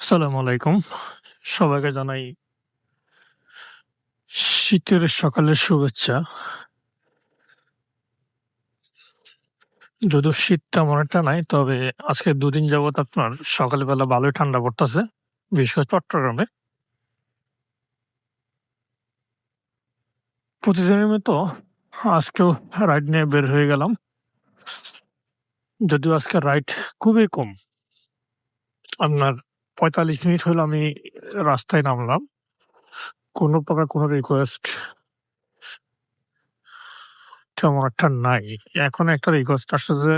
আসসালামু আলাইকুম। সবাইকে জানাই শীতের সকালের শুভেচ্ছা। যদিও শীত তেমন একটা নাই, তবে আজকে ২ দিন যাবৎ আপনার সকালবেলা ভালোই ঠান্ডা পড়তেছে, বিশেষ করে চট্টগ্রামে। প্রতিদিনের মতো আজকেও রাইড নিয়ে বের হয়ে গেলাম। যদিও আজকে রাইড খুবই কম। আপনার ৪৫ মিনিট হইল আমি রাস্তায় নামলাম। কোনো প্রকার কোনো রিকোয়েস্ট তেমন একটা নাই। এখন একটা রিকোয়েস্ট আসছে যে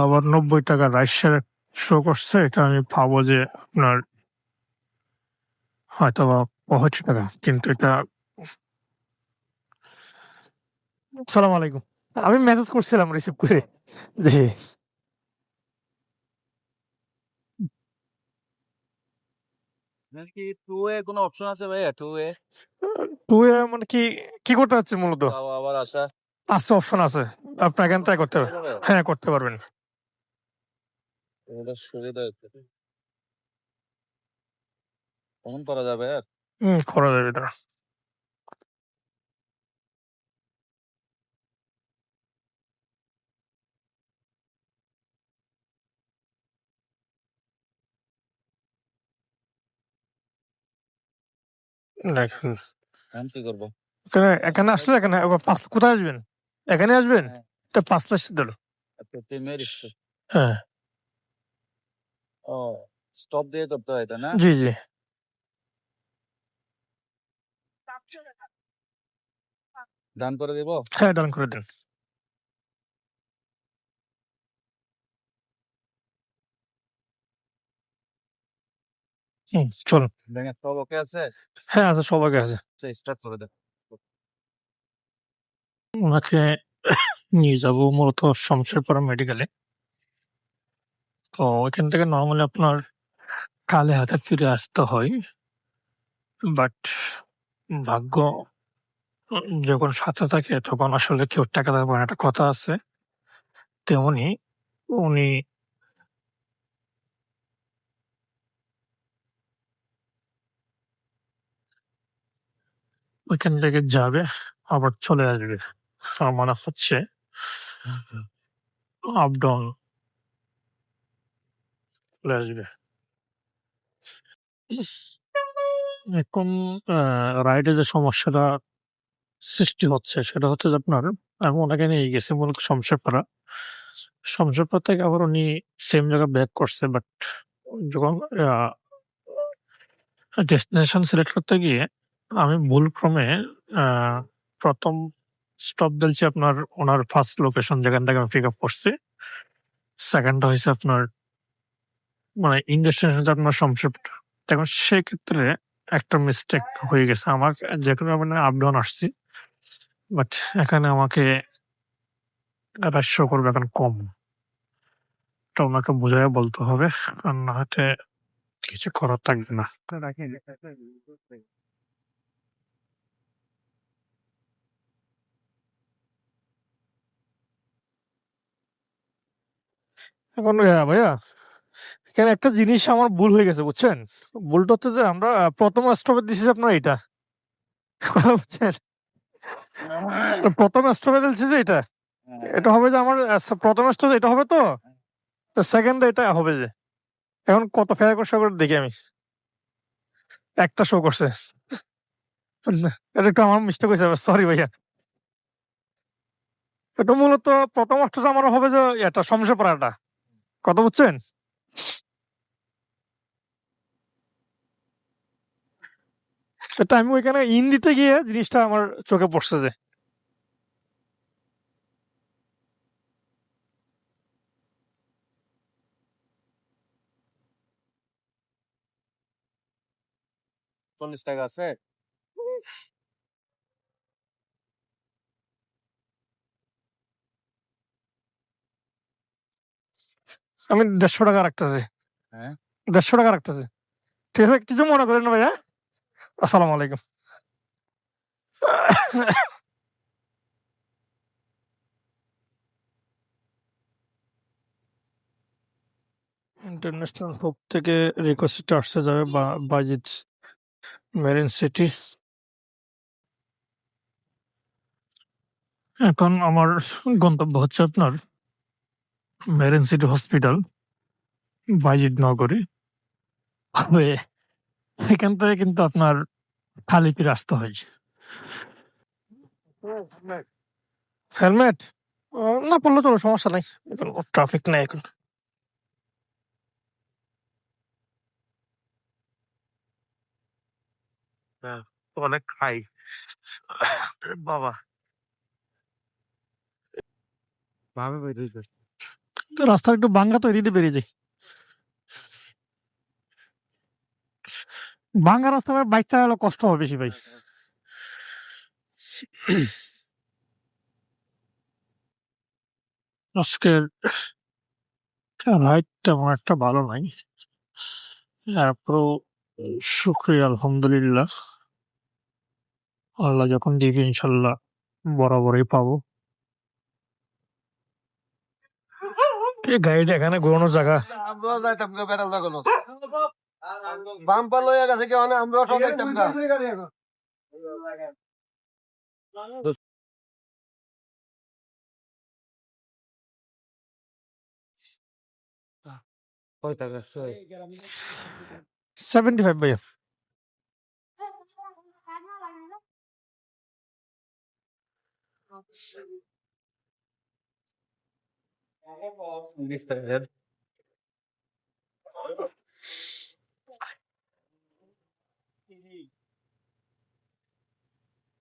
আবার ৳৯০ রাইড শেয়ার শো করছে। এটা আমি পাবো যে আপনার হয়তোবা ৳৬৫, কিন্তু এটা সালাম আলাইকুম। আমি মেসেজ করছিলাম রিসিভ করে। জি। নাকি টু এ কোনো অপশন আছে ভাইয়া? টু এ 2 এ মানে কি করতে হচ্ছে মূলত? যাওয়া আবার আসা আছে, অপশন আছে। আপনি এখান থেকে করতে করা পারবেন। যাবে? হ্যাঁ, করতে পারবেন। এটা সুবিধা হচ্ছে। কখন করা যাবে আর? করা যাবে এটা। দেখেন। এখন কি করবো? এখানে আসলে এখানে কোথায় আসবেন? এখানে আসবেন? হ্যাঁ, এটা ৫টা সিদ্ধ। আচ্ছা টিমের হ্যাঁ। ও স্টপ দিয়ে করতে হয় তাই না? জি, জি। ডান করে দিব? হ্যাঁ, ডান করে দিন। চলুন। ব্যাঙের সব ওকে আছে? হ্যাঁ, আছে, সবাইকে আছে। আচ্ছা স্টার্ট করে দেন। উনাকে নিয়ে যাবো মূলত শমশেরপাড়া মেডিকেলে। তো ওইখান থেকে নরমালি আপনার খালি হাতে ফিরে আসতে হয়। বাট ভাগ্য যখন সাথে থাকে তখন আসলে কেউ টেকাতে পারে না, একটা কথা আছে। তেমনি উনি ওইখান থেকে যাবে, আবার চলে আসবে। তার মানে হচ্ছে আপ ডাউন চলে আসবে। এখন রাইডে যে সমস্যাটা সৃষ্টি হচ্ছে সেটা হচ্ছে যে আপনার আমি ওনাকে নিয়ে গেছি মূলত শমশেরপাড়া। শমশেরপাড়া থেকে আবার উনি সেম জায়গায় ব্যাক করছে, বাট যখন ডেস্টিনেশন সিলেক্ট করতে গিয়ে আমি ভুলক্রমে আ ১ম স্টপ দিয়েছি আপনার উনার ফার্স্ট লোকেশন যেখান থেকে আমি পিক আপ করছি। 2nd টা হইছে আপনার মানে ইন ডেস্টিনেশন হচ্ছে আপনার শমশেরপাড়া। এখন সেক্ষেত্রে একটা মিস্টেক হয়ে গেছে আমার। যেকোনো মানে আপ ডাউন আসছি। বাট এখানে আমাকে এটা শো করবে এখন কম। এটা উনাকে বুঝাইয়া বলতে হবে। আর না হয়তো কিছু করার থাকবে না। এখন ভাইয়া এখানে একটা জিনিস আমার ভুল হয়ে গেছে, বুঝছেন? ভুলটা হচ্ছে যে আমরা ১ম স্টপে দিছি যে আপনার এইটা। কথা বুঝছেন? ১ম স্টপে দিছি যে এটা। এটা হবে যে আমার ১ম স্টপে এটা হবে তো? 2nd এ এটা হবে যে। এখন কত খেয়াল করে দেখি আমি। একটা শো করছে। এটা একটু আমার মিস্টেক হইছে। সরি ভাইয়া। এটা মূলত ১ম স্টপে আমার হবে যে এটা শমশেরপাড়াটা। কথা বুঝছেন? এটা আমি ওইখানে ইন দিতে গিয়ে জিনিসটা আমার চোখে পড়ছে যে। ৪০ টাকা আছে? আমি ৳১৫০ রাখতেছি। হ্যাঁ। ৳১৫০ রাখতেছি। ঠিক আছে? কিছু মনে করেন না ভাইয়া। আসসালামু আলাইকুম। ইন্টারন্যাশনাল হোপ থেকে রিকোয়েস্ট আসতে যাবে বা বাজিত মেরিন সিটি। এখন আমার গন্তব্য হচ্ছে আপনার মেরিন সিটি হসপিটাল, বাজিত নগরী। তবে এখান থেকে কিন্তু আপনার খালি ফিরে আসতে হয়। হেলমেট না পড়লে তো সমস্যা নাই, ট্রাফিক নাই এখন। অনেক হাই বাবা, ভাবে বেরিয়ে তো রাস্তার একটু বাঙ্গা তো এদিকে বেরিয়ে যায়। ভাঙ্গা রাস্তায় বাইক চালালে কষ্ট হবে বেশি ভাই। আজকের রাইড তেমন একটা ভালো নাই, তারপরও শুক্রিয়া আলহামদুলিল্লাহ, আল্লাহ যখন দিবে ইনশাল্লাহ বরাবরই পাবো। এই গাড়িটা এখানে ঘোরানোর জায়গা। আমরা যাইতাম না বেড়াল লাগানো বাম্পার লইয়া গেছে কি আমরা সব যাইতাম না কয় টাকা 75 ভাইয়া।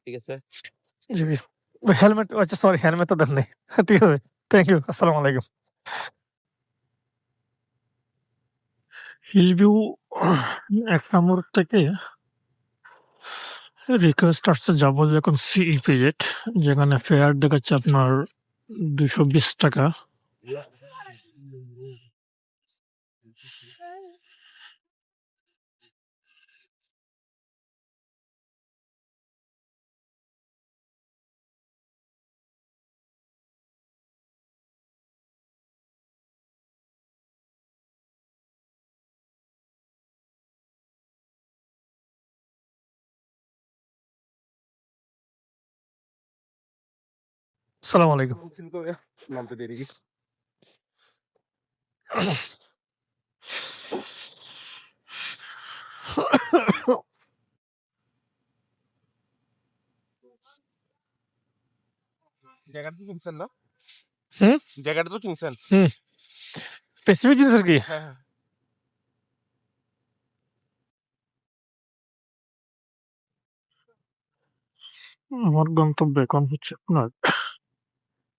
ঠিক আছে জি হেলমেট, আচ্ছা সরি হেলমেট তো দেন নাই। ঠিক আছে, থ্যাংক ইউ, আসসালামু আলাইকুম। হিলভিউ একটা মোড় থেকে রিকোয়েস্ট আসছে যাবো যখন সিইপিজেড, যেখানে ফেয়ার দেখাচ্ছে আপনার 220 টাকা। আসসালামু আলাইকুম। নামতে দেরি গেছে জায়গাটা তো চিনছেন না? হুম জায়গাটা তো চিনছেন? হুম স্পেসিফিক জিনিস আর কি। হ্যাঁ হ্যাঁ আমার গন্তব্য এখন হচ্ছে আপনার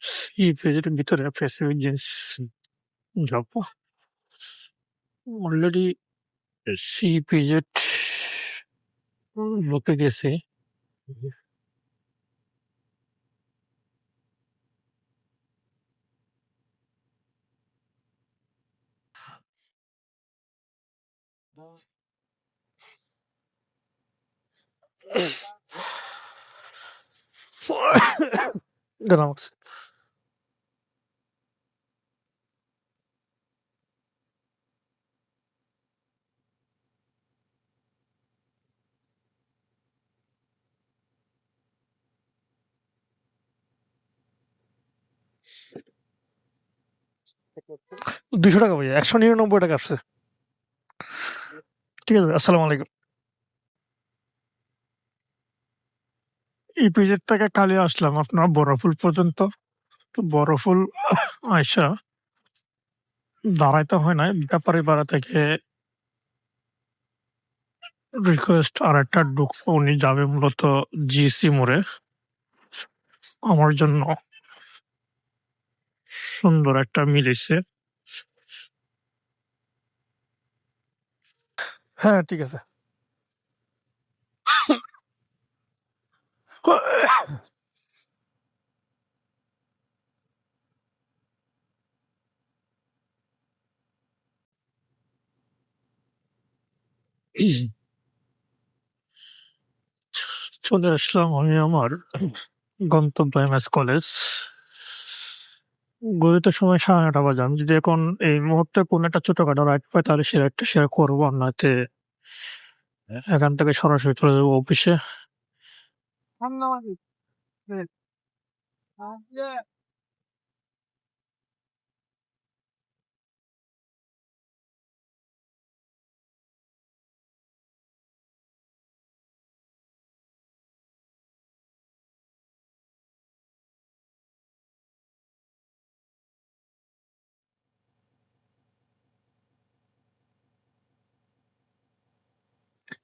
সিইপিজেড এর ভিতরে স্পেসিফিক জিনিস যাবো। অলরেডি সিইপিজেড লোকে গেছে। দাঁড়াও, 200 টাকা ভাইয়া, 199 টাকা আসছে। ঠিক আছে, আসসালামু আলাইকুম। ইপিজেড থেকে কালে আসলাম আপনার বড়ফুল পর্যন্ত। তো বড়ফুল আয়সা দাঁড়াইতে হয় নাই, ব্যাপারী পাড়া থেকে রিকোয়েস্ট আর একটা ঢুকবো, উনি যাবে মূলত জিসি মোড়ে। আমার জন্য সুন্দর একটা মিলিছে। হ্যাঁ ঠিক আছে। চলে আসলাম আমি আমার গন্তব্য এমএস কলেজ। ঘড়িতে সময় 9:30 বাজে। আমি যদি এখন এই মুহূর্তে কোনো একটা ছোটখাটো রাইড পাই তাহলে সে রাইডটা শেয়ার করবো। আর নয়তো এখান থেকে সরাসরি চলে যাবো অফিসে।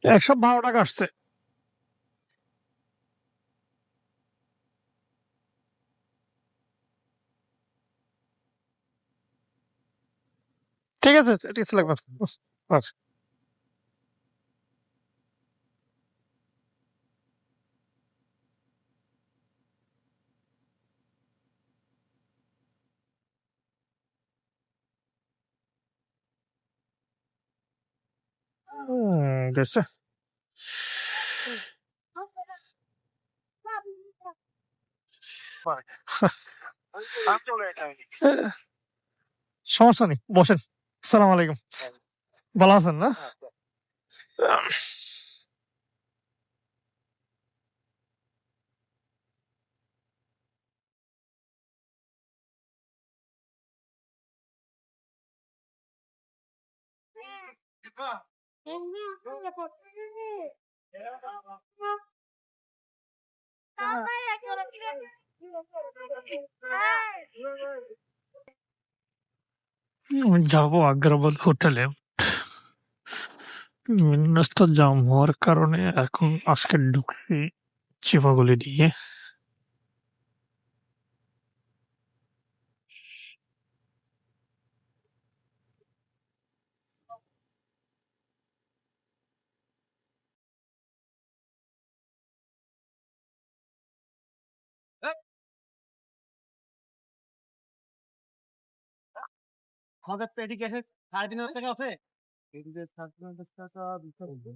৳112 আসছে। ঠিক আছে, it is like that. আচ্ছা। গেছে। সমস্যা নেই, বসেন। সালাম আলাইকুম। ভালো আছেন না? যাবো আগ্রাবাদ হোটেলে। রাস্তা জাম হওয়ার কারণে এখন আজকে ঢুকছি চিপাগুলি দিয়ে। আমাদের পেটি ক্যাশে 3,500 টাকা আছে। পেটিতে 3,500 টাকা দিতে হবে।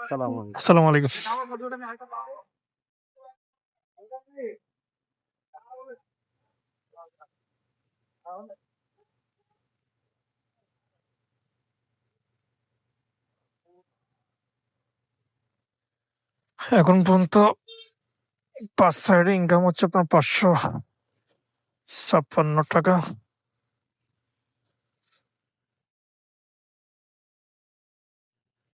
সালাম আলাইকুম। আসসালামু আলাইকুম। এখন পর্যন্ত 5 সাইডে ইনকাম হচ্ছে আপনার ৳556